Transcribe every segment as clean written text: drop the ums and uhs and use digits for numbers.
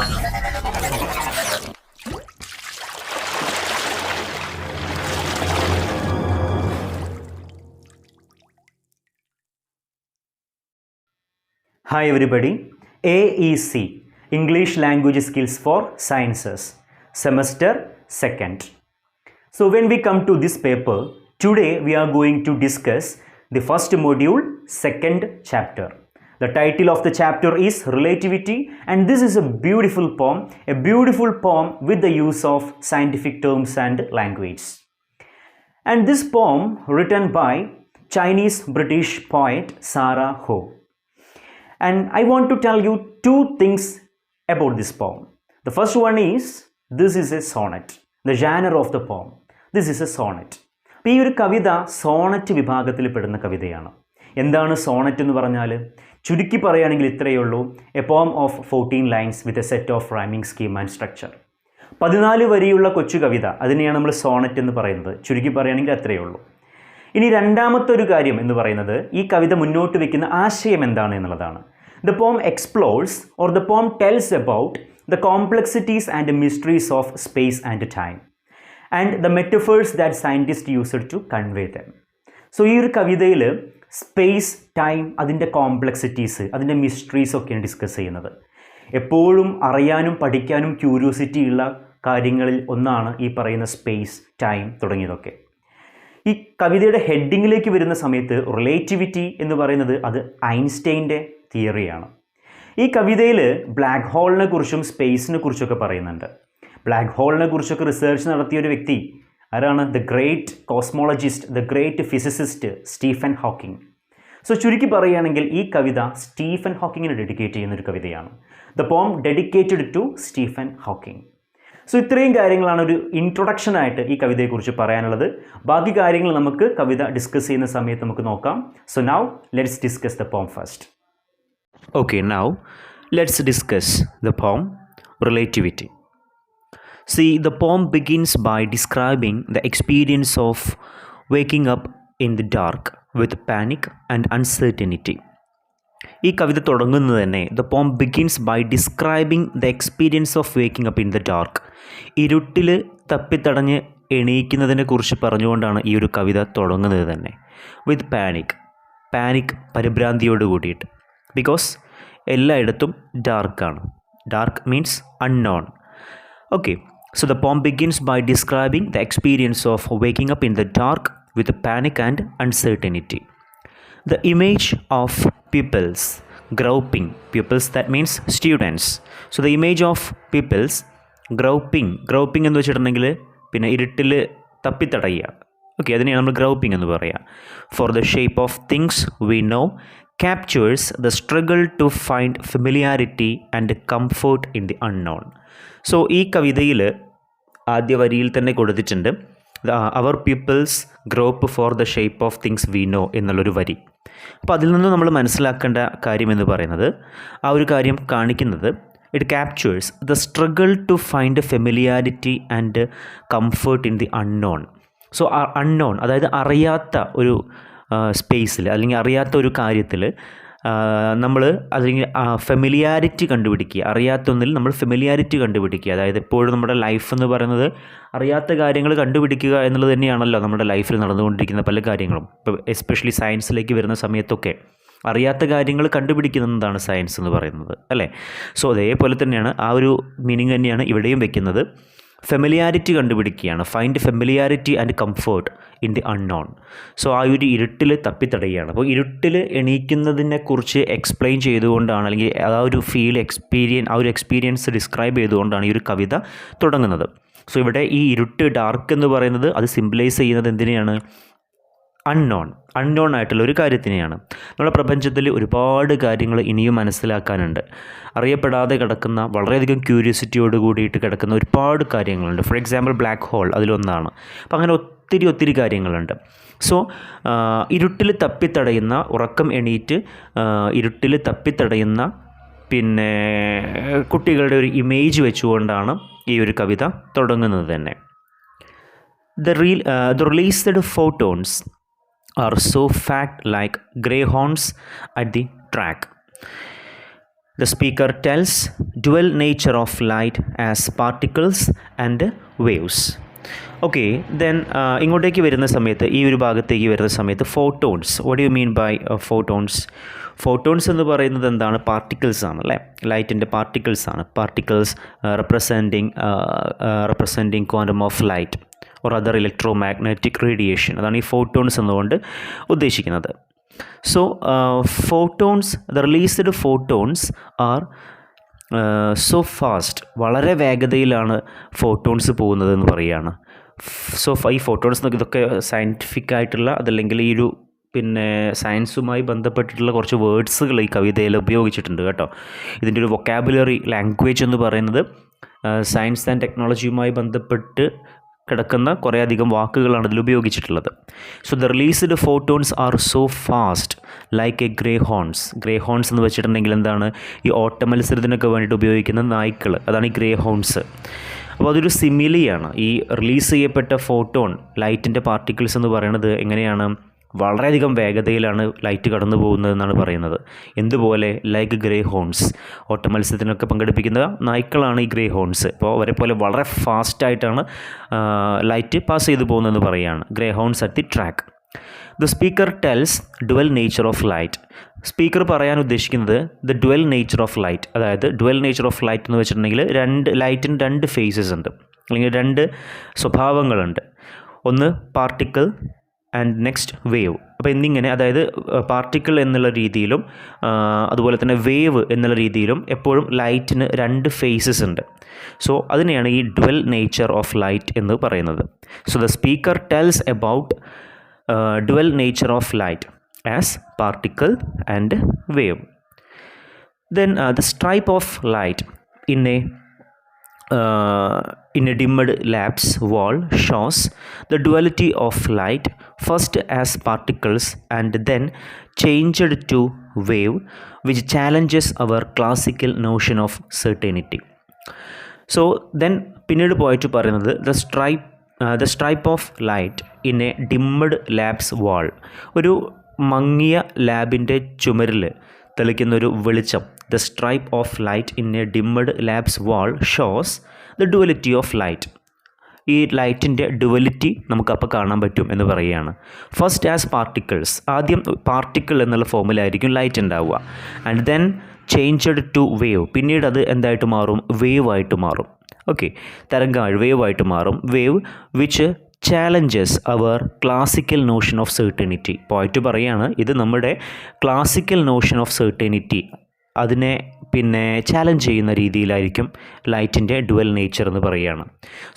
Hi everybody, AEC, English Language Skills for Sciences, Semester 2nd. So when we come to this paper, today we are going to discuss the first module, second chapter. The title of the chapter is Relativity, and this is a beautiful poem with the use of scientific terms and language. And this poem written by Chinese-British poet Sarah Ho. And I want to tell you two things about this poem. The first one is, this is a sonnet. The genre of the poem. This is a sonnet. അപ്പോൾ ഈ ഒരു കവിത Sonet വിഭാഗത്തിൽ പെടുന്ന കവിതയാണ്. എന്താണ് Sonet എന്ന് പറഞ്ഞാൽ? ചുരുക്കി പറയുകയാണെങ്കിൽ ഇത്രയേ ഉള്ളൂ. എ പോം of 14 lines with a set of rhyming scheme and structure. 14 വരിയുള്ള കൊച്ചു കവിത, അതിനെയാണ് നമ്മൾ സോണറ്റ് എന്ന് പറയുന്നത്. ചുരുക്കി പറയുകയാണെങ്കിൽ അത്രയേ ഉള്ളൂ. ഇനി രണ്ടാമത്തെ ഒരു കാര്യം എന്ന് പറയുന്നത്, ഈ കവിത മുന്നോട്ട് വയ്ക്കുന്ന ആശയം എന്താണ് എന്നുള്ളതാണ്. The poem explores, or the poem tells about, the complexities and mysteries of space and time, and the metaphors that scientists use to convey them. So ഈ ഒരു കവിതയിൽ സ്പേസ്, ടൈം, അതിൻ്റെ കോംപ്ലക്സിറ്റീസ്, അതിൻ്റെ മിസ്റ്ററീസ് ഒക്കെയാണ് ഡിസ്കസ് ചെയ്യുന്നത്. എപ്പോഴും അറിയാനും പഠിക്കാനും ക്യൂരിയോസിറ്റി ഉള്ള കാര്യങ്ങളിൽ ഒന്നാണ് ഈ പറയുന്ന സ്പേസ്, ടൈം തുടങ്ങിയതൊക്കെ. ഈ കവിതയുടെ ഹെഡിങ്ങിലേക്ക് വരുന്ന സമയത്ത് റിലേറ്റിവിറ്റി എന്ന് പറയുന്നത് അത് ഐൻസ്റ്റൈൻ്റെ തിയറിയാണ്. ഈ കവിതയിൽ ബ്ലാക്ക് ഹോളിനെ കുറിച്ചും സ്പേസിനെ കുറിച്ചൊക്കെ പറയുന്നുണ്ട്. ബ്ലാക്ക് ഹോളിനെ കുറിച്ചൊക്കെ റിസർച്ച് നടത്തിയ ഒരു വ്യക്തി ആരാണ്? The great cosmologist, the great physicist Stephen Hawking. So ചുരുക്കി പറയുകയാണെങ്കിൽ ഈ കവിത സ്റ്റീഫൻ ഹോക്കിങ്ങിന് ഡെഡിക്കേറ്റ് ചെയ്യുന്ന ഒരു കവിതയാണ്. The poem dedicated to Stephen Hawking. So ഇത്രയും കാര്യങ്ങളാണ് ഒരു ഇൻട്രൊഡക്ഷനായിട്ട് ഈ കവിതയെക്കുറിച്ച് പറയാനുള്ളത്. ബാക്കി കാര്യങ്ങൾ നമുക്ക് കവിത ഡിസ്കസ് ചെയ്യുന്ന സമയത്ത് നമുക്ക് നോക്കാം. So now let's discuss the poem first. Okay, now let's discuss the poem Relativity. See, the poem begins by describing the experience of waking up in the dark with panic and uncertainty. ഈ കവിത തുടങ്ങുന്നത് തന്നെ the poem begins by describing the experience of waking up in the dark. ഇരുട്ടിൽ തപ്പിത്തടഞ്ഞ് എണീക്കുന്നതിനെ കുറിച്ച് പറഞ്ഞുകൊണ്ടാണ് ഈ ഒരു കവിത തുടങ്ങുന്നത് തന്നെ. വിത്ത് പാനിക് പരിഭ്രാന്തിയോട് കൂടിയിട്ട്. ബിക്കോസ് എല്ലായിടത്തും ഡാർക്കാണ്. Dark means unknown. Okay, so the poem begins by describing the experience of waking up in the dark with panic and uncertainty. The image of pupils groping, pupils that means students. So the image of pupils groping എന്ന് വെച്ചിട്ടുണ്ടെങ്കിൽ പിന്നെ ഇരുട്ടിൽ തപ്പിത്തടയുക. Okay, അതിനെയാണ് നമ്മൾ ഗ്രൗപ്പിംഗ് എന്ന് പറയുക. Four the shape of things we no captures the struggle to find familiarity and comfort in the unknown. So ഈ കവിതയിൽ ആദ്യ വരിയിൽ തന്നെ കൊടുത്തിട്ടുണ്ട് അവർ peoples grope for the shape of things we know എന്നുള്ളൊരു വരി. അപ്പോൾ അതിൽ നിന്ന് നമ്മൾ മനസ്സിലാക്കേണ്ട കാര്യം എന്ന് പറയുന്നത്, ആ ഒരു കാര്യം കാണിക്കുന്നത് it captures the struggle to find familiarity and comfort in the unknown. So unknown അതായത് അറിയാത്ത ഒരു സ്പേസിൽ അല്ലെങ്കിൽ അറിയാത്ത ഒരു കാര്യത്തിൽ നമ്മൾ അല്ലെങ്കിൽ ഫെമിലിയാരിറ്റി കണ്ടുപിടിക്കുക. അറിയാത്തൊന്നിൽ നമ്മൾ ഫെമിലിയാരിറ്റി കണ്ടുപിടിക്കുക. അതായത് എപ്പോഴും നമ്മുടെ ലൈഫ് എന്ന് പറയുന്നത് അറിയാത്ത കാര്യങ്ങൾ കണ്ടുപിടിക്കുക എന്നുള്ളത് തന്നെയാണല്ലോ നമ്മുടെ ലൈഫിൽ നടന്നുകൊണ്ടിരിക്കുന്ന പല കാര്യങ്ങളും. ഇപ്പോൾ എസ്പെഷ്യലി സയൻസിലേക്ക് വരുന്ന സമയത്തൊക്കെ അറിയാത്ത കാര്യങ്ങൾ കണ്ടുപിടിക്കുന്നതാണ് സയൻസ് എന്ന് പറയുന്നത്, അല്ലേ? സോ അതേപോലെ തന്നെയാണ് ആ ഒരു മീനിങ് തന്നെയാണ് ഇവിടെയും വെക്കുന്നത്. ഫെമിലിയാരിറ്റി കണ്ടുപിടിക്കുകയാണ്. Find familiarity and comfort in the unknown. So ആ ഒരു ഇരുട്ടിൽ തപ്പിത്തടയുകയാണ്. അപ്പോൾ ഇരുട്ടിൽ എണീക്കുന്നതിനെക്കുറിച്ച് എക്സ്പ്ലെയിൻ ചെയ്തുകൊണ്ടാണ്, അല്ലെങ്കിൽ ആ ഒരു ആ ഒരു എക്സ്പീരിയൻസ് ഡിസ്ക്രൈബ് ചെയ്തുകൊണ്ടാണ് ഈ ഒരു കവിത തുടങ്ങുന്നത്. സോ ഇവിടെ ഈ ഇരുട്ട്, ഡാർക്ക് എന്ന് പറയുന്നത് അത് സിംബലൈസ് ചെയ്യുന്നത് എന്തിനെയാണ്? അൺനോൺ ആയിട്ടുള്ള ഒരു കാര്യത്തിനെയാണ്. നമ്മുടെ പ്രപഞ്ചത്തിൽ ഒരുപാട് കാര്യങ്ങൾ ഇനിയും മനസ്സിലാക്കാനുണ്ട്. അറിയപ്പെടാതെ കിടക്കുന്ന, വളരെയധികം ക്യൂരിയോസിറ്റിയോട് കൂടിയിട്ട് കിടക്കുന്ന ഒരുപാട് കാര്യങ്ങളുണ്ട്. ഫോർ എക്സാമ്പിൾ ബ്ലാക്ക് ഹോൾ അതിലൊന്നാണ്. അപ്പോൾ അങ്ങനെ ഒത്തിരി കാര്യങ്ങളുണ്ട്. സോ ഇരുട്ടിൽ തപ്പിത്തടയുന്ന, ഉറക്കം എണീറ്റ് ഇരുട്ടിൽ തപ്പിത്തടയുന്ന പിന്നെ കുട്ടികളുടെ ഒരു ഇമേജ് വെച്ചുകൊണ്ടാണ് ഈ ഒരു കവിത തുടങ്ങുന്നത് തന്നെ. The released photons are so fact like greyhounds at the track. The speaker tells dual nature of light as particles and waves. Okay then ഇങ്ങോട്ടേക്ക് വരുന്ന സമയത്ത് ഈ ഒരു ഭാഗത്തേക്ക് വരുന്ന സമയത്ത് photons. What you mean by photons? Photons എന്ന് പറയുന്നത് എന്താണ്? പാർട്ടിക്കിൾസ് ആണ് അല്ലേ? ലൈറ്റിൻ്റെ പാർട്ടിക്കിൾസ് ആണ്. Particles representing quantum of light or other electromagnetic radiation. അതാണ് ഈ ഫോട്ടോൺസ് എന്നുകൊണ്ട് ഉദ്ദേശിക്കുന്നത്. So photons, the released photons are so fast, വളരെ വേഗതയിലാണ് ഫോട്ടോൺസ് പോകുന്നതെന്ന് പറയുകയാണ്. സോ ഈ ഫോട്ടോൺസ് ഇതൊക്കെ സയൻറ്റിഫിക് ആയിട്ടുള്ള അതല്ലെങ്കിൽ ഈ ഒരു പിന്നെ സയൻസുമായി ബന്ധപ്പെട്ടിട്ടുള്ള കുറച്ച് വേർഡ്സുകൾ ഈ കവിതയിൽ ഉപയോഗിച്ചിട്ടുണ്ട് കേട്ടോ. ഇതിൻ്റെ ഒരു വൊക്കാബുലറി ലാംഗ്വേജ് എന്ന് പറയുന്നത് സയൻസ് ആൻഡ് ടെക്നോളജിയുമായി ബന്ധപ്പെട്ട് കിടക്കുന്ന കുറേയധികം വാക്കുകളാണ് ഇതിൽ ഉപയോഗിച്ചിട്ടുള്ളത്. So the released photons are so fast like a greyhounds. Greyhounds എന്ന് വെച്ചിട്ടുണ്ടെങ്കിൽ എന്താണ്? ഈ ഓട്ട മത്സരത്തിനൊക്കെ വേണ്ടിയിട്ട് ഉപയോഗിക്കുന്ന നായ്ക്കൾ, അതാണ് ഈ ഗ്രേ ഹോൺസ്. അപ്പോൾ അതൊരു സിമിലിയാണ്. ഈ റിലീസ് ചെയ്യപ്പെട്ട ഫോട്ടോൺ, ലൈറ്റിൻ്റെ പാർട്ടിക്കിൾസ് എന്ന് പറയുന്നത് എങ്ങനെയാണ്? വളരെയധികം വേഗതയിലാണ് ലൈറ്റ് കടന്നു പോകുന്നതെന്നാണ് പറയുന്നത്. എന്തുപോലെ? Like greyhounds. ഓട്ട മത്സരത്തിനൊക്കെ പങ്കെടുപ്പിക്കുന്ന നായ്ക്കളാണ് ഈ ഗ്രേ ഹോൺസ്. അപ്പോൾ അവരെ പോലെ വളരെ ഫാസ്റ്റായിട്ടാണ് ലൈറ്റ് പാസ് ചെയ്തു പോകുന്നതെന്ന് പറയുകയാണ്. Grey horns at the track. The speaker tells dual nature of light. Speaker പറയാൻ ഉദ്ദേശിക്കുന്നത് the dual nature of light. അതായത് ഡുവൽ നേച്ചർ ഓഫ് ലൈറ്റ് എന്ന് വെച്ചിട്ടുണ്ടെങ്കിൽ ലൈറ്റിന് രണ്ട് ഫേസസ് ഉണ്ട്, അല്ലെങ്കിൽ രണ്ട് സ്വഭാവങ്ങളുണ്ട്. ഒന്ന് പാർട്ടിക്കിൾ ആൻഡ് നെക്സ്റ്റ് വേവ്. അപ്പോൾ എന്നിങ്ങനെ, അതായത് പാർട്ടിക്കിൾ എന്നുള്ള രീതിയിലും അതുപോലെ തന്നെ വേവ് എന്നുള്ള രീതിയിലും എപ്പോഴും ലൈറ്റിന് രണ്ട് ഫേസസ് ഉണ്ട്. സോ അതിനെയാണ് ഈ ഡുവൽ നേച്ചർ ഓഫ് ലൈറ്റ് എന്ന് പറയുന്നത്. So the speaker tells about dual nature of light as particle and wave. Then the stripe of light in a dimmed lab's wall shows the duality of light, first as particles and then changed to wave, which challenges our classical notion of certainty. So then പിന്നീട് പോയിട്ട് പറയുന്നത് the stripe of light in a dimmed lab's wall. ഒരു മങ്ങിയ ലാബിൻ്റെ ചുമരിൽ തെളിക്കുന്നൊരു വെളിച്ചം. The stripe of light in a dimmed lab's wall shows the duality of light. ഈ ലൈറ്റിൻ്റെ ഡുവലിറ്റി നമുക്കപ്പോൾ കാണാൻ പറ്റും എന്ന് പറയുകയാണ്. First as particles. ആദ്യം പാർട്ടിക്കിൾ എന്നുള്ള ഫോമിലായിരിക്കും ലൈറ്റ് ഉണ്ടാവുക. And then changed to wave. പിന്നീട് അത് എന്തായിട്ട് മാറും? വേവ് ആയിട്ട് മാറും. ഓക്കെ, തരംഗങ്ങൾ വേവ് ആയിട്ട് മാറും. Wave which challenges our classical notion of certainty. പോയിട്ട് പറയുകയാണ് ഇത് നമ്മുടെ ക്ലാസിക്കൽ നോഷൻ ഓഫ് സെർട്ടനിറ്റി അതിനെ പിന്നെ ചാലഞ്ച് ചെയ്യുന്ന രീതിയിലായിരിക്കും ലൈറ്റിൻ്റെ ഡുവൽ നേച്ചർ എന്ന് പറയുകയാണ്.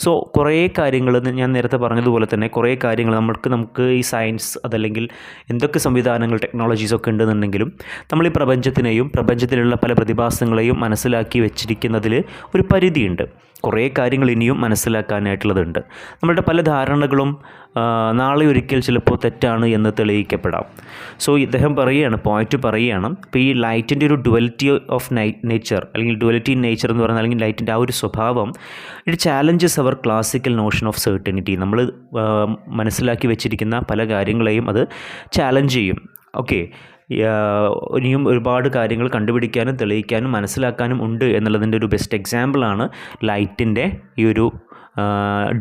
സോ കുറേ കാര്യങ്ങൾ ഞാൻ നേരത്തെ പറഞ്ഞതുപോലെ തന്നെ കുറേ കാര്യങ്ങൾ നമുക്ക് ഈ സയൻസ് അതല്ലെങ്കിൽ എന്തൊക്കെ സംവിധാനങ്ങൾ ടെക്നോളജീസൊക്കെ ഉണ്ടെന്നുണ്ടെങ്കിലും നമ്മൾ ഈ പ്രപഞ്ചത്തിനെയും പ്രപഞ്ചത്തിലുള്ള പല പ്രതിഭാസങ്ങളെയും മനസ്സിലാക്കി വെച്ചിരിക്കുന്നതിൽ ഒരു പരിധിയുണ്ട്. കുറേ കാര്യങ്ങൾ ഇനിയും മനസ്സിലാക്കാനായിട്ടുള്ളതുണ്ട്. നമ്മളുടെ പല ധാരണകളും നാളെ ഒരിക്കൽ ചിലപ്പോൾ തെറ്റാണ് എന്ന് തെളിയിക്കപ്പെടാം. സോ ഇദ്ദേഹം പോയിറ്റ് പറയുകയാണ് ഇപ്പോൾ ഈ ലൈറ്റിൻ്റെ ഒരു ഡുവലിറ്റി ഓഫ് നേച്ചർ അല്ലെങ്കിൽ ഡുവലിറ്റി ഇൻ നേച്ചർ എന്ന് പറയുന്നത് അല്ലെങ്കിൽ ലൈറ്റിൻ്റെ ആ ഒരു സ്വഭാവം it challenges our classical notion of certainty. നമ്മൾ മനസ്സിലാക്കി വെച്ചിരിക്കുന്ന പല കാര്യങ്ങളെയും അത് ചാലഞ്ച് ചെയ്യും. ഓക്കെ, ഇനിയും ഒരുപാട് കാര്യങ്ങൾ കണ്ടുപിടിക്കാനും തെളിയിക്കാനും മനസ്സിലാക്കാനും ഉണ്ട് എന്നുള്ളതിൻ്റെ ഒരു ബെസ്റ്റ് എക്സാമ്പിളാണ് ലൈറ്റിൻ്റെ ഈ ഒരു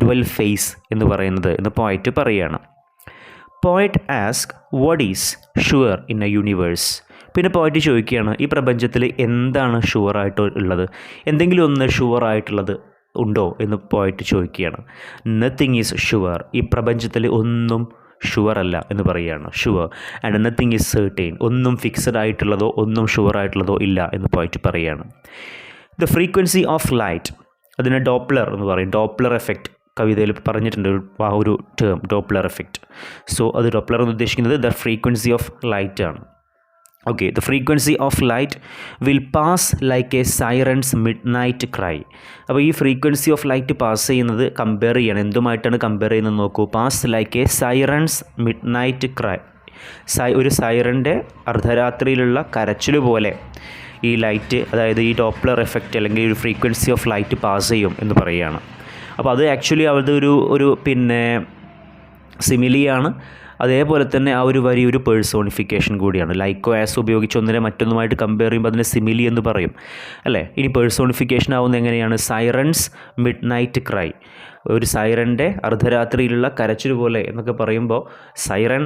ഡുവൽ ഫേസ് എന്ന് പറയുന്നത് എന്ന് പോയിറ്റ് പറയുകയാണ്. Poet asks what is sure in a universe. പിന്നെ പോയിറ്റ് ചോദിക്കുകയാണ് ഈ പ്രപഞ്ചത്തിൽ എന്താണ് ഷുവറായിട്ട് ഉള്ളത്, എന്തെങ്കിലും ഒന്ന് ഷുവറായിട്ടുള്ളത് ഉണ്ടോ എന്ന് പോയിറ്റ് ചോദിക്കുകയാണ്. Nothing is sure. ഈ പ്രപഞ്ചത്തിൽ ഒന്നും ഷുവർ അല്ല എന്ന് പറയുകയാണ്. Sure and nothing is certain. ഒന്നും ഫിക്സഡ് ആയിട്ടുള്ളതോ ഒന്നും ഷുവറായിട്ടുള്ളതോ ഇല്ല എന്ന് പോയിട്ട് പറയുകയാണ്. ദ ഫ്രീക്വൻസി ഓഫ് ലൈറ്റ്, അതിനെ ഡോപ്ലർ എന്ന് പറയും. ഡോപ്ലർ എഫക്റ്റ് കവിതയിൽ പറഞ്ഞിട്ടുണ്ട് ആ ഒരു ടേം, ഡോപ്ലർ എഫക്റ്റ്. സോ അത് ഡോപ്ലർ എന്ന് ഉദ്ദേശിക്കുന്നത് ദ ഫ്രീക്വൻസി ഓഫ് ലൈറ്റ് ആണ്. Okay, the frequency of light will pass like a siren's midnight cry. അപ്പോൾ ഈ ഫ്രീക്വൻസി ഓഫ് ലൈറ്റ് പാസ് ചെയ്യുന്നത് കമ്പയർ ചെയ്യണം. എന്തുമായിട്ടാണ് കമ്പയർ ചെയ്യുന്നത് നോക്കൂ. Pass like a siren's midnight cry. ഒരു സൈറൻ്റെ അർദ്ധരാത്രിയിലുള്ള കരച്ചിൽ പോലെ ഈ ലൈറ്റ്, അതായത് ഈ ഡോപ്ലർ എഫക്റ്റ് അല്ലെങ്കിൽ ഒരു ഫ്രീക്വൻസി ഓഫ് ലൈറ്റ് പാസ് ചെയ്യും എന്ന് പറയുകയാണ്. അപ്പോൾ അത് ആക്ച്വലി അവരുടെ ഒരു പിന്നെ സിമിലിയാണ്. അതേപോലെ തന്നെ ആ ഒരു വരി ഒരു പേഴ്സോണിഫിക്കേഷൻ കൂടിയാണ്. ലൈക്കോ ആസ് ഉപയോഗിച്ച് ഒന്നിനെ മറ്റൊന്നുമായിട്ട് കമ്പയർ ചെയ്യുമ്പോൾ അതിനെ സിമിലി എന്ന് പറയും അല്ലേ. ഇനി പേഴ്സോണിഫിക്കേഷൻ ആവുന്നത് എങ്ങനെയാണ്? സൈറൻസ് മിഡ് നൈറ്റ് ക്രൈ, ഒരു സൈറൻ്റെ അർദ്ധരാത്രിയിലുള്ള കരച്ചിൽ പോലെ എന്നൊക്കെ പറയുമ്പോൾ സൈറൻ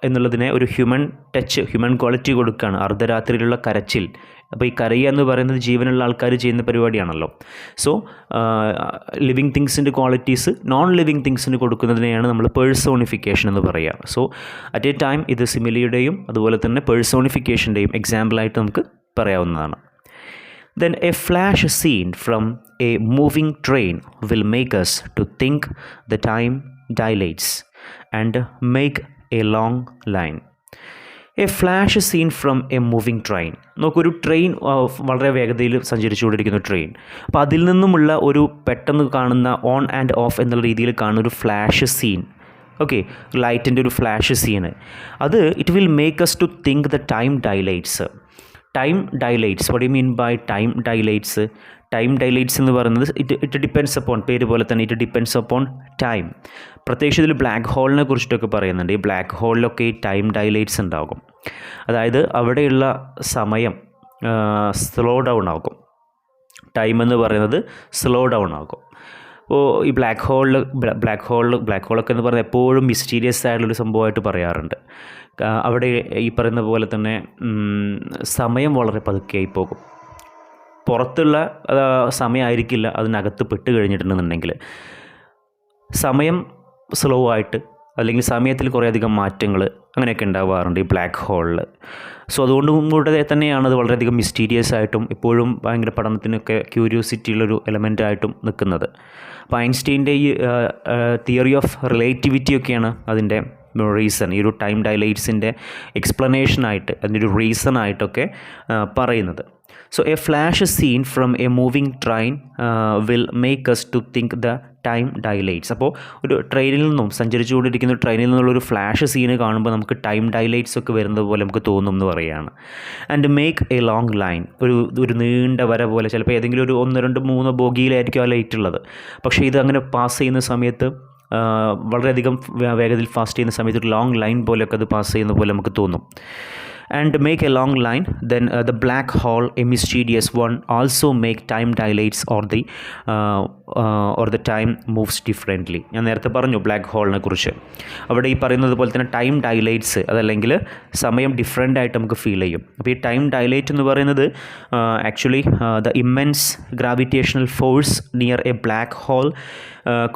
എന്നുള്ളതിനെ ഒരു ഹ്യൂമൻ ടച്ച്, ഹ്യൂമൻ ക്വാളിറ്റി കൊടുക്കുകയാണ്. അർദ്ധരാത്രിയിലുള്ള കരച്ചിൽ. അപ്പോൾ ഈ കരയുക എന്ന് പറയുന്നത് ജീവനുള്ള ആൾക്കാർ ചെയ്യുന്ന പരിപാടിയാണല്ലോ. സോ ലിവിങ് തിങ്സിൻ്റെ ക്വാളിറ്റീസ് നോൺ ലിവിങ് തിങ്സിന് കൊടുക്കുന്നതിനെയാണ് നമ്മൾ പേഴ്സോണിഫിക്കേഷൻ എന്ന് പറയുക. സോ അറ്റ് എ ടൈം ഇത് സിമിലിയുടെയും അതുപോലെ തന്നെ പേഴ്സോണിഫിക്കേഷൻ്റെയും എക്സാമ്പിളായിട്ട് നമുക്ക് പറയാവുന്നതാണ്. Then a flash scene from a moving train will make us to think the time dilates and make a long line. A flash scene from a moving train. നോക്കൊരു train വളരെ വേഗതയിൽ സഞ്ചരിച്ചുകൊണ്ടിരിക്കുന്ന train. അപ്പോൾ അതിൽ നിന്നുമുള്ള ഒരു പെട്ടെന്ന് കാണുന്ന ഓൺ ആൻഡ് ഓഫ് എന്നുള്ള രീതിയിൽ കാണുന്ന ഒരു ഫ്ലാഷ് സീൻ. ഓക്കെ, ലൈറ്റിൻ്റെ ഒരു ഫ്ലാഷ് സീന്. അത് it will make us to think the time dilates. Time dilates, what you mean by time dilates? Time dilates എന്ന് പറയുന്നത് ഇറ്റ് ഡിപ്പെൻഡ്സ് അപ്പോൺ, പേര് പോലെ തന്നെ ഇറ്റ് ഡിപ്പെൻഡ്സ് അപ്പോൺ ടൈം. പ്രത്യേകിച്ച് ഇതിൽ ബ്ലാക്ക് ഹോളിനെ കുറിച്ചിട്ടൊക്കെ പറയുന്നുണ്ട്. ഈ ബ്ലാക്ക് ഹോളിലൊക്കെ ഈ ടൈം ഡൈലൈറ്റ്സ് ഉണ്ടാകും. അതായത് അവിടെയുള്ള സമയം സ്ലോ ഡൗൺ ആകും. ടൈം എന്ന് പറയുന്നത് സ്ലോ ഡൗൺ ആകും. അപ്പോൾ ഈ ബ്ലാക്ക് ഹോളൊക്കെ എന്ന് പറയുന്നത് എപ്പോഴും മിസ്റ്റീരിയസ് ആയിട്ടുള്ളൊരു സംഭവമായിട്ട് പറയാറുണ്ട്. അവിടെ ഈ പറയുന്ന പോലെ തന്നെ സമയം വളരെ പതുക്കെയായി പോകും. പുറത്തുള്ള സമയമായിരിക്കില്ല അതിനകത്ത് പെട്ട് കഴിഞ്ഞിട്ടുണ്ടെന്നുണ്ടെങ്കിൽ. സമയം സ്ലോ ആയിട്ട് അല്ലെങ്കിൽ സമയത്തിൽ കുറേയധികം മാറ്റങ്ങൾ അങ്ങനെയൊക്കെ ഉണ്ടാവാറുണ്ട് ഈ ബ്ലാക്ക് ഹോളിൽ. സോ അതുകൊണ്ടും കൂടെ തന്നെയാണ് അത് വളരെയധികം മിസ്റ്റീരിയസ് ആയിട്ടും ഇപ്പോഴും ഭയങ്കര പഠനത്തിനൊക്കെ ക്യൂരിയോസിറ്റി ഉള്ളൊരു എലമെൻ്റായിട്ടും നിൽക്കുന്നത്. അപ്പോൾ ഐൻസ്റ്റീൻ്റെ ഈ തിയറി ഓഫ് റിലേറ്റിവിറ്റി ഒക്കെയാണ് അതിൻ്റെ റീസൺ, ഈ ഒരു ടൈം ഡൈലൈറ്റ്സിൻ്റെ എക്സ്പ്ലനേഷനായിട്ട്, അതിൻ്റെ ഒരു റീസണായിട്ടൊക്കെ പറയുന്നത്. So a flash scene from a moving train will make us to think the time dilates. അപ്പോൾ ഒരു ട്രെയിനിൽ നിന്നും സഞ്ചരിച്ചുകൊണ്ടിരിക്കുന്ന ട്രെയിനിൽ നിന്നുള്ളൊരു ഫ്ലാഷ് സീന് കാണുമ്പോൾ നമുക്ക് ടൈം ഡൈലൈറ്റ്സ് ഒക്കെ വരുന്നത് പോലെ നമുക്ക് തോന്നും എന്ന് പറയുകയാണ്. And make A long line, ഒരു നീണ്ട വര പോലെ. ചിലപ്പോൾ ഏതെങ്കിലും ഒരു 1, 2, 3 ബോഗിയിലായിരിക്കും ആ ലൈറ്റ് ഉള്ളത്. പക്ഷേ ഇത് അങ്ങനെ പാസ് ചെയ്യുന്ന സമയത്ത് വളരെയധികം വേഗത്തിൽ ഫാസ്റ്റ് ചെയ്യുന്ന സമയത്ത് ഒരു ലോങ് ലൈൻ പോലെയൊക്കെ അത് പാസ് ചെയ്യുന്ന പോലെ നമുക്ക് തോന്നും. And make a long line, then the black hole, a mysterious one, also make time dilates or the time moves differently. ഞാൻ നേരത്തെ പറഞ്ഞു ബ്ലാക്ക് ഹോളിനെ കുറിച്ച്. അവിടെ ഈ പറയുന്നത് പോലെ തന്നെ ടൈം ഡൈലൈറ്റ്സ്, അതല്ലെങ്കിൽ സമയം ഡിഫറെൻ്റ് ആയിട്ട് നമുക്ക് ഫീൽ ചെയ്യും. അപ്പോൾ ഈ ടൈം ഡൈലൈറ്റ് എന്ന് പറയുന്നത് actually the immense gravitational force near a black hole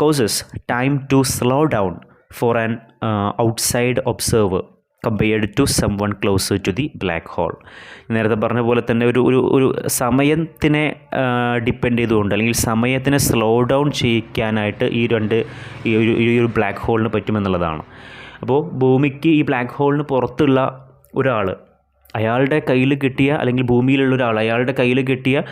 causes time to slow down for an outside observer compared to someone closer to the black hole. നേരത്തെ പറഞ്ഞ പോലെ തന്നെ ഒരു സമയത്തിനെ ഡിപ്പെൻഡ് ചെയ്തുകൊണ്ട് അല്ലെങ്കിൽ സമയത്തിനെ സ്ലോ ഡൗൺ ചെയ്യിക്കാനായിട്ട് ഈ ഒരു ബ്ലാക്ക് ഹോളിന് പറ്റുമെന്നുള്ളതാണ്. അപ്പോൾ ഭൂമിക്ക് ഈ ബ്ലാക്ക് ഹോളിന് പുറത്തുള്ള ഒരാൾ, അയാളുടെ കയ്യിൽ കിട്ടിയ അല്ലെങ്കിൽ ഭൂമിയിലുള്ള ഒരാൾ അയാളുടെ കയ്യിൽ കിട്ടിയ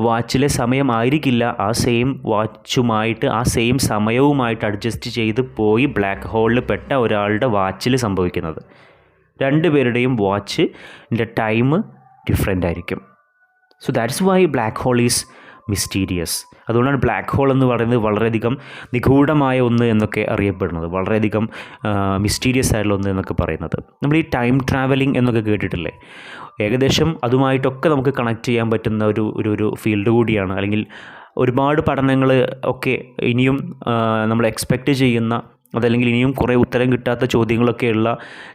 വാച്ചിലെ സമയമായിരിക്കില്ല ആ സെയിം വാച്ചുമായിട്ട് ആ സെയിം സമയവുമായിട്ട് അഡ്ജസ്റ്റ് ചെയ്ത് പോയി ബ്ലാക്ക് ഹോളിൽ പെട്ട ഒരാളുടെ വാച്ചിൽ സംഭവിക്കുന്നത്. രണ്ടുപേരുടെയും വാച്ചിൻ്റെ ടൈം ഡിഫറെൻ്റ് ആയിരിക്കും. So that's why black hole is mysterious. അതുകൊണ്ടാണ് ബ്ലാക്ക് ഹോൾ എന്ന് പറയുന്നത് വളരെയധികം നിഗൂഢമായ ഒന്ന് എന്നൊക്കെ അറിയപ്പെടുന്നത്, വളരെയധികം മിസ്റ്റീരിയസ് ആയിട്ടുള്ള ഒന്ന് എന്നൊക്കെ പറയുന്നത്. നമ്മൾ ഈ ടൈം ട്രാവലിംഗ് എന്നൊക്കെ കേട്ടിട്ടില്ലേ? ഏകദേശം അതുമായിട്ടൊക്കെ നമുക്ക് കണക്ട് ചെയ്യാൻ പറ്റുന്ന ഒരു ഫീൽഡ് കൂടിയാണ്. അല്ലെങ്കിൽ ഒരുപാട് പഠനങ്ങൾ ഒക്കെ ഇനിയും നമ്മൾ എക്സ്പെക്റ്റ് ചെയ്യുന്ന, അതല്ലെങ്കിൽ ഇനിയും കുറേ ഉത്തരം കിട്ടാത്ത ചോദ്യങ്ങളൊക്കെയുള്ള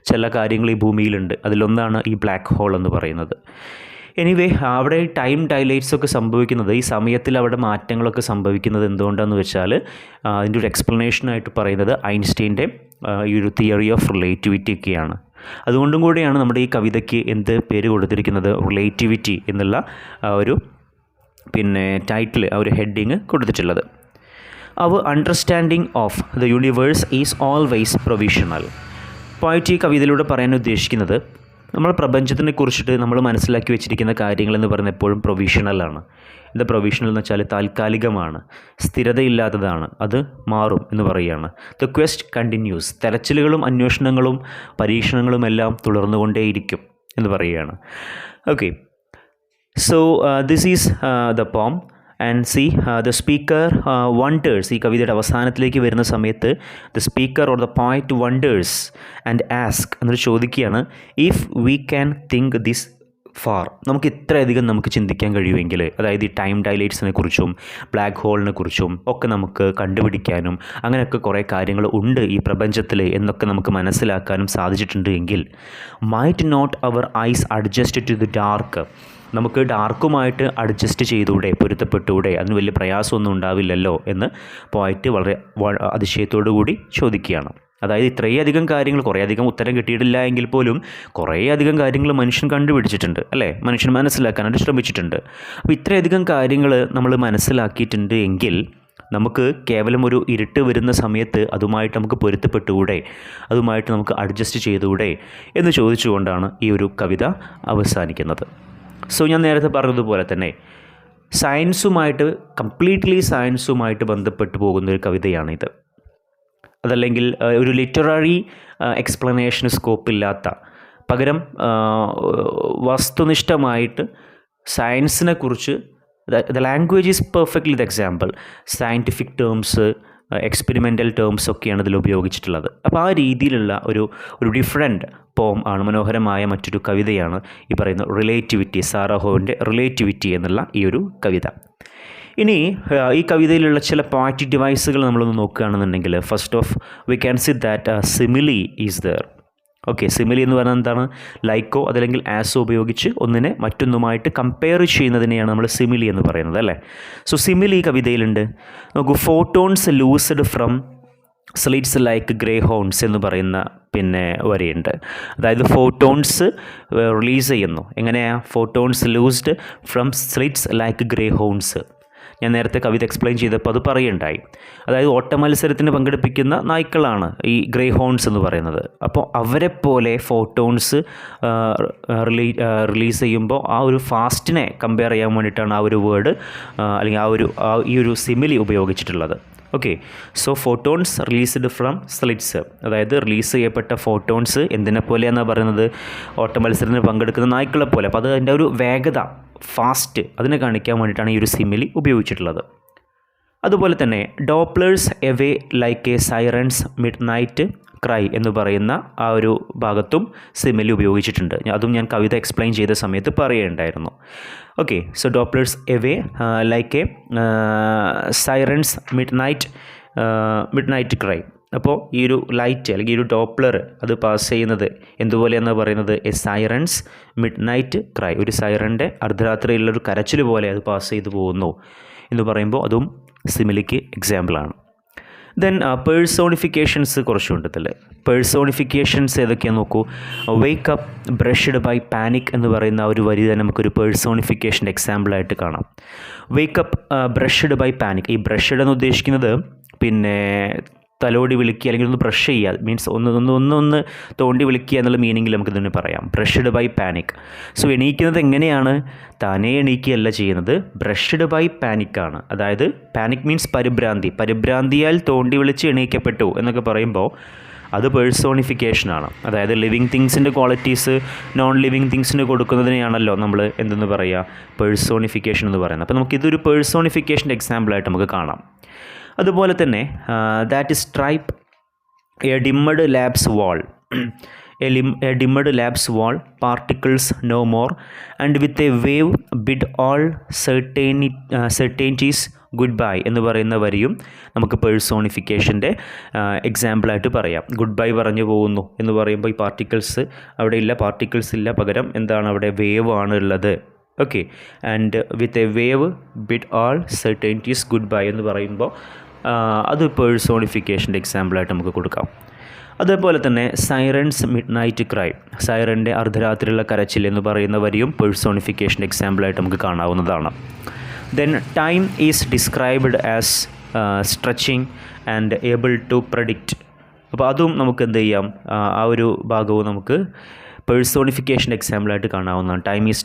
ചില കാര്യങ്ങൾ ഈ ഭൂമിയിലുണ്ട്. അതിലൊന്നാണ് ഈ ബ്ലാക്ക് ഹോൾ എന്ന് പറയുന്നത്. എനിവേ, അവിടെ ടൈം ഡൈലൈറ്റ്സ് ഒക്കെ സംഭവിക്കുന്നത്, ഈ സമയത്തിൽ അവിടെ മാറ്റങ്ങളൊക്കെ സംഭവിക്കുന്നത് എന്തുകൊണ്ടാണെന്ന് വെച്ചാൽ അതിൻ്റെ ഒരു എക്സ്പ്ലനേഷനായിട്ട് പറയുന്നത് ഐൻസ്റ്റീൻ്റെ ഈ ഒരു തിയറി ഓഫ് റിലേറ്റിവിറ്റി ഒക്കെയാണ്. അതുകൊണ്ടും കൂടിയാണ് നമ്മുടെ ഈ കവിതയ്ക്ക് എന്ത് പേര് കൊടുത്തിരിക്കുന്നത്, റിലേറ്റിവിറ്റി എന്നുള്ള ഒരു ടൈറ്റിൽ, ആ ഒരു ഹെഡിങ് കൊടുത്തിട്ടുള്ളത്. Our understanding of the universe is always provisional. Poet ഈ കവിതയിലൂടെ പറയാൻ ഉദ്ദേശിക്കുന്നത് നമ്മൾ പ്രപഞ്ചത്തിനെ കുറിച്ചിട്ട് നമ്മൾ മനസ്സിലാക്കി വെച്ചിരിക്കുന്ന കാര്യങ്ങളെന്ന് പറയുന്നത് എപ്പോഴും പ്രൊവിഷണലാണ്. ഇത് പ്രൊവിഷണൽ എന്ന് വെച്ചാൽ താൽക്കാലികമാണ്, സ്ഥിരതയില്ലാത്തതാണ്, അത് മാറും എന്ന് പറയുകയാണ്. ദ ക്വസ്റ്റ് കണ്ടിന്യൂസ്, തെരച്ചിലുകളും അന്വേഷണങ്ങളും പരീക്ഷണങ്ങളും എല്ലാം തുടർന്നുകൊണ്ടേയിരിക്കും എന്ന് പറയുകയാണ്. Okay, so this is the poem. And C the speaker wonders. ഈ കവിതയുടെ അവസാനത്തിലേക്ക് വരുന്ന സമയത്ത് the speaker or the poet wonders and ask എന്നൊരു ചോദിക്കുകയാണ്, if we can think this far, നമുക്ക് ഇത്രയധികം നമുക്ക് ചിന്തിക്കാൻ കഴിയുമെങ്കിൽ, അതായത് ഈ ടൈം ഡൈലേറ്റ്സിനെ കുറിച്ചും ബ്ലാക്ക് ഹോളിനെ കുറിച്ചും ഒക്കെ നമുക്ക് കണ്ടുപിടിക്കാനും അങ്ങനെയൊക്കെ കുറേ കാര്യങ്ങൾ ഉണ്ട് ഈ പ്രപഞ്ചത്തിൽ എന്നൊക്കെ നമുക്ക് മനസ്സിലാക്കാനും സാധിച്ചിട്ടുണ്ട് എങ്കിൽ, might not our eyes adjust to the dark, നമുക്ക് ഡാർക്കുമായിട്ട് അഡ്ജസ്റ്റ് ചെയ്തുകൂടെ, പൊരുത്തപ്പെട്ടുകൂടെ, അതിന് വലിയ പ്രയാസമൊന്നും ഉണ്ടാവില്ലല്ലോ എന്ന് പോയിട്ട് വളരെ അതിശയത്തോടു കൂടി ചോദിക്കുകയാണ്. അതായത് ഇത്രയധികം കാര്യങ്ങൾ, കുറേയധികം ഉത്തരം കിട്ടിയിട്ടില്ല എങ്കിൽ പോലും കുറേയധികം കാര്യങ്ങൾ മനുഷ്യൻ കണ്ടുപിടിച്ചിട്ടുണ്ട് അല്ലേ, മനുഷ്യൻ മനസ്സിലാക്കാനായിട്ട് ശ്രമിച്ചിട്ടുണ്ട്. അപ്പോൾ ഇത്രയധികം കാര്യങ്ങൾ നമ്മൾ മനസ്സിലാക്കിയിട്ടുണ്ട് എങ്കിൽ നമുക്ക് കേവലം ഒരു ഇരുട്ട് വരുന്ന സമയത്ത് അതുമായിട്ട് നമുക്ക് പൊരുത്തപ്പെട്ടുകൂടെ, അതുമായിട്ട് നമുക്ക് അഡ്ജസ്റ്റ് ചെയ്തുകൂടെ എന്ന് ചോദിച്ചുകൊണ്ടാണ് ഈ ഒരു കവിത അവസാനിക്കുന്നത്. സോ ഞാൻ നേരത്തെ പറഞ്ഞതുപോലെ തന്നെ സയൻസുമായിട്ട്, കംപ്ലീറ്റ്ലി സയൻസുമായിട്ട് ബന്ധപ്പെട്ട് പോകുന്നൊരു കവിതയാണിത്. അതല്ലെങ്കിൽ ഒരു ലിറ്റററി എക്സ്പ്ലനേഷന് സ്കോപ്പില്ലാത്ത, പകരം വസ്തുനിഷ്ഠമായിട്ട് സയൻസിനെ കുറിച്ച്, the language is perfectly the example, scientific terms, experimental terms ഒക്കെയാണ് ഇതിൽ ഉപയോഗിച്ചിട്ടുള്ളത്. അപ്പോൾ ആ രീതിയിലുള്ള ഒരു ഡിഫറെൻറ്റ് പോം ആണ്, മനോഹരമായ മറ്റൊരു കവിതയാണ് ഈ പറയുന്ന റിലേറ്റിവിറ്റി, സാറാ ഹോവിൻ്റെ റിലേറ്റിവിറ്റി എന്നുള്ള ഈ ഒരു കവിത. ഇനി ഈ കവിതയിലുള്ള ചില പോയറ്റിക് ഡിവൈസുകൾ നമ്മളൊന്ന് നോക്കുകയാണെന്നുണ്ടെങ്കിൽ, first of we can see that simile is there. Okay, simile എന്ന് പറഞ്ഞാൽ എന്താണ്? ലൈക്കോ അതല്ലെങ്കിൽ ആസോ ഉപയോഗിച്ച് ഒന്നിനെ മറ്റൊന്നുമായിട്ട് കമ്പയർ ചെയ്യുന്നതിനെയാണ് നമ്മൾ സിമിലി എന്ന് പറയുന്നത് അല്ലേ. സോ സിമിലി ഈ കവിതയിലുണ്ട്. നോക്കൂ, photons loosed from slits like greyhounds എന്ന് പറയുന്ന വരിയുണ്ട്. അതായത് ഫോട്ടോൺസ് റിലീസ് ചെയ്യുന്നു. എങ്ങനെയാണ്? Photons loosed from slits like grey horns. ഞാൻ നേരത്തെ കവിത എക്സ്പ്ലെയിൻ ചെയ്തപ്പോൾ അത് പറയുണ്ടായി. അതായത് ഓട്ട മത്സരത്തിന് പങ്കെടുപ്പിക്കുന്ന നായ്ക്കളാണ് ഈ ഗ്രേ ഹോൺസ് എന്ന് പറയുന്നത്. അപ്പോൾ അവരെപ്പോലെ ഫോട്ടോൺസ് റിലീസ് ചെയ്യുമ്പോൾ ആ ഒരു ഫാസ്റ്റിനെ കമ്പയർ ചെയ്യാൻ വേണ്ടിയിട്ടാണ് ആ ഒരു വേർഡ് അല്ലെങ്കിൽ ഈ ഒരു സിമിലി ഉപയോഗിച്ചിട്ടുള്ളത്. Okay, so photons released from slits, അതായത് റിലീസ് ചെയ്യപ്പെട്ട ഫോട്ടോൺസ് എന്തിനെ പോലെയാണെന്നാണ് പറയുന്നത്? ഓട്ട മത്സരത്തിന് പങ്കെടുക്കുന്ന നായ്ക്കളെ പോലെ. അപ്പോൾ അതിൻ്റെ ഒരു വേഗത, ഫാസ്റ്റ്, അതിനെ കാണിക്കാൻ വേണ്ടിയിട്ടാണ് ഈ ഒരു സിമിലി ഉപയോഗിച്ചിട്ടുള്ളത്. അതുപോലെ തന്നെ Doppler's away like a siren's midnight cry എന്ന് പറയുന്ന ആ ഒരു ഭാഗത്തും സിമിലി ഉപയോഗിച്ചിട്ടുണ്ട്. അതും ഞാൻ കവിത എക്സ്പ്ലെയിൻ ചെയ്ത സമയത്ത് പറയുകയുണ്ടായിരുന്നു. Okay, so Doppler's away like a siren's midnight cry. അപ്പോൾ ഈ ഒരു ലൈറ്റ് അല്ലെങ്കിൽ ഈ ഒരു ഡോപ്ലർ അത് പാസ് ചെയ്യുന്നത് എന്തുപോലെയെന്നാണ് പറയുന്നത്? A siren's midnight cry, ഒരു സൈറൻ്റെ അർദ്ധരാത്രിയിലുള്ളൊരു കരച്ചിൽ പോലെ അത് പാസ് ചെയ്തു പോകുന്നു എന്ന് പറയുമ്പോൾ അതും സിമിലിക്ക് എക്സാമ്പിളാണ്. ദെൻ പേഴ്സോണിഫിക്കേഷൻസ് കുറച്ചുണ്ട് ഇതിൽ. പേഴ്സോണിഫിക്കേഷൻസ് ഏതൊക്കെയാണെന്ന് നോക്കൂ. Wake up brushed by panic എന്ന് പറയുന്ന ഒരു വരി തന്നെ നമുക്കൊരു പേഴ്സോണിഫിക്കേഷൻ്റെ എക്സാമ്പിളായിട്ട് കാണാം. Wake up brushed by panic. ഈ ബ്രഷ്ഡ് എന്ന് ഉദ്ദേശിക്കുന്നത് തലോടി വിളിക്കുക അല്ലെങ്കിൽ ഒന്ന് ബ്രഷ് ചെയ്യുക, മീൻസ് ഒന്ന് തോണ്ടി വിളിക്കുക എന്നുള്ള മീനിങ്ങിൽ നമുക്കിതിനെ പറയാം. Brushed by panic. സോ എണീക്കുന്നത് എങ്ങനെയാണ്? താനേ എണീക്കുകയല്ല ചെയ്യുന്നത്, ബ്രഷ്ഡ് ബൈ പാനിക്കാണ്. അതായത് പാനിക് മീൻസ് പരിഭ്രാന്തിയാൽ തോണ്ടി വിളിച്ച് എണീക്കപ്പെട്ടു എന്നൊക്കെ പറയുമ്പോൾ അത് പേഴ്സോണിഫിക്കേഷനാണ്. അതായത് ലിവിങ് തിങ്സിൻ്റെ ക്വാളിറ്റീസ് നോൺ ലിവിങ് തിങ്സിന് കൊടുക്കുന്നതിനെയാണല്ലോ നമ്മൾ എന്തെന്ന് പറയുക? പേഴ്സോണിഫിക്കേഷൻ എന്ന് പറയുന്നത്. അപ്പോൾ നമുക്കിതൊരു പേഴ്സോണിഫിക്കേഷൻ്റെ എക്സാമ്പിളായിട്ട് നമുക്ക് കാണാം. അതുപോലെ തന്നെ that stripe a dimmed lab's wall, a dimmed lab's wall particles no more and with a wave bid all certainties goodbye എന്ന് പറയുന്ന വരിയും നമുക്ക് പേഴ്സോണിഫിക്കേഷൻ്റെ എക്സാമ്പിളായിട്ട് പറയാം. ഗുഡ് ബൈ പറഞ്ഞു പോകുന്നു എന്ന് പറയുമ്പോൾ ഈ പാർട്ടിക്കിൾസ് ഇല്ല, പകരം എന്താണ് അവിടെ? വേവ് ആണ് ഉള്ളത്. Okay, and with a wave bid all certainties goodbye എന്ന് പറയുമ്പോൾ അത് പേഴ്സോണിഫിക്കേഷൻ്റെ എക്സാമ്പിളായിട്ട് നമുക്ക് കൊടുക്കാം. അതേപോലെ തന്നെ സൈറൻസ് മിഡ് നൈറ്റ് ക്രൈ, സൈറൻ്റെ അർദ്ധരാത്രിയുള്ള കരച്ചിൽ എന്ന് പറയുന്ന വരിയും പേഴ്സോണിഫിക്കേഷൻ്റെ എക്സാമ്പിളായിട്ട് നമുക്ക് കാണാവുന്നതാണ്. Then time is described as stretching and able to predict. അപ്പോൾ അതും നമുക്ക് എന്ത് ചെയ്യാം? ആ ഒരു ഭാഗവും നമുക്ക് പേഴ്സോണിഫിക്കേഷൻ്റെ എക്സാമ്പിളായിട്ട് കാണാവുന്നതാണ്. Time is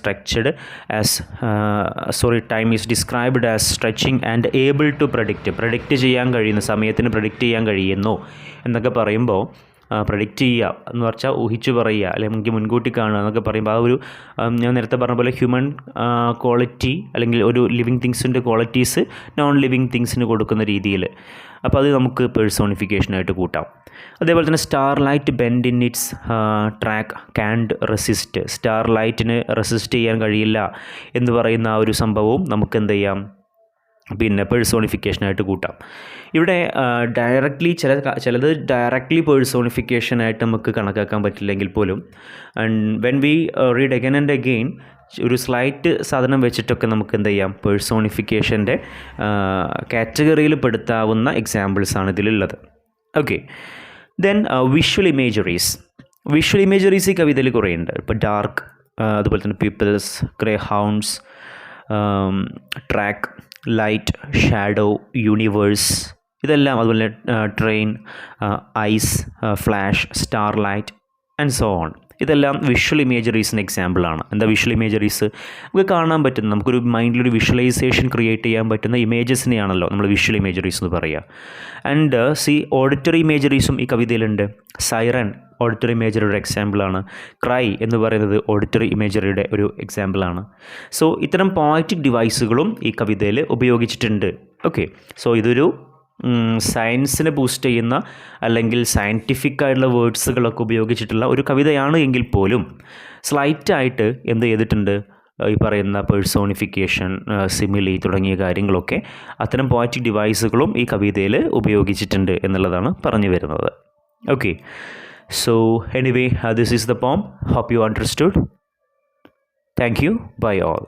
described as stretching and able to predict ചെയ്യാൻ കഴിയുന്നു, സമയത്തിന് പ്രഡിക്റ്റ് ചെയ്യാൻ കഴിയുന്നു എന്നൊക്കെ പറയുമ്പോൾ പ്രഡിക്റ്റ് ചെയ്യുക എന്ന് വെച്ചാൽ ഊഹിച്ചു പറയുക അല്ലെങ്കിൽ മുൻകൂട്ടി കാണുക എന്നൊക്കെ പറയുമ്പോൾ ആ ഒരു ഞാൻ നേരത്തെ പറഞ്ഞ പോലെ ഹ്യൂമൻ ക്വാളിറ്റി അല്ലെങ്കിൽ ഒരു ലിവിങ് തിങ്സിൻ്റെ ക്വാളിറ്റീസ് നോൺ ലിവിങ് തിങ്സിന് കൊടുക്കുന്ന രീതിയിൽ, അപ്പോൾ അത് നമുക്ക് പേഴ്സോണിഫിക്കേഷനായിട്ട് കൂട്ടാം. അതേപോലെ തന്നെ starlight bend in its track can't resist, star ലൈറ്റിന് റെസിസ്റ്റ് ചെയ്യാൻ കഴിയില്ല എന്ന് പറയുന്ന ആ ഒരു സംഭവവും നമുക്ക് എന്ത് ചെയ്യാം, പിന്നെ പേഴ്സോണിഫിക്കേഷനായിട്ട് കൂട്ടാം. ഇവിടെ ഡയറക്റ്റ്ലി ചിലത് ഡയറക്റ്റ്ലി പേഴ്സോണിഫിക്കേഷനായിട്ട് നമുക്ക് കണക്കാക്കാൻ പറ്റില്ലെങ്കിൽ പോലും and when we read again and again ഒരു സ്ലൈറ്റ് സാധനം വെച്ചിട്ടൊക്കെ നമുക്ക് എന്ത് ചെയ്യാം, പേഴ്സോണിഫിക്കേഷൻ്റെ കാറ്റഗറിയിൽ പെടുത്താവുന്ന എക്സാമ്പിൾസാണ് ഇതിലുള്ളത്. Okay, then visual imageries. Visual imageries ഈ കവിതയിൽ കുറേ ഉണ്ട്. ഇപ്പോൾ ഡാർക്ക്, അതുപോലെ തന്നെ peoples, greyhounds, track, light, shadow, universe, ഇതെല്ലാം, അതുപോലെ train, eyes, flash, starlight and so on, ഇതെല്ലാം വിഷ്വൽ ഇമേജറീസിന് എക്സാമ്പിളാണ്. എന്താ വിഷ്വൽ ഇമേജറീസ്? നമുക്ക് കാണാൻ പറ്റുന്ന, നമുക്കൊരു മൈൻഡിലൊരു വിഷ്വലൈസേഷൻ ക്രിയേറ്റ് ചെയ്യാൻ പറ്റുന്ന ഇമേജസിനെയാണല്ലോ നമ്മൾ വിഷ്വൽ ഇമേജറീസ് എന്ന് പറയുക. ആൻഡ് ഓഡിറ്ററി ഇമേജറീസും ഈ കവിതയിലുണ്ട്. സൈറൻ ഓഡിറ്ററി ഇമേജറിയുടെ എക്സാമ്പിളാണ്. ക്രൈ എന്ന് പറയുന്നത് ഓഡിറ്ററി ഇമേജറിയുടെ ഒരു എക്സാമ്പിളാണ്. സോ ഇത്തരം പോയറ്റിക് ഡിവൈസുകളും ഈ കവിതയിൽ ഉപയോഗിച്ചിട്ടുണ്ട്. ഓക്കെ, സോ ഇതൊരു സയൻസിനെ ബൂസ്റ്റ് ചെയ്യുന്ന അല്ലെങ്കിൽ സയൻറ്റിഫിക് ആയിട്ടുള്ള വേർഡ്സുകളൊക്കെ ഉപയോഗിച്ചിട്ടുള്ള ഒരു കവിതയാണ് എങ്കിൽ പോലും സ്ലൈറ്റായിട്ട് എന്ത് ചെയ്തിട്ടുണ്ട്, ഈ പറയുന്ന പേഴ്സോണിഫിക്കേഷൻ, സിമിലി തുടങ്ങിയ കാര്യങ്ങളൊക്കെ അത്തരം പോയറ്റിക് ഡിവൈസുകളും ഈ കവിതയിൽ ഉപയോഗിച്ചിട്ടുണ്ട് എന്നുള്ളതാണ് പറഞ്ഞു വരുന്നത്. Okay, so anyway, this is the poem. Hope you understood. Thank you. Bye all.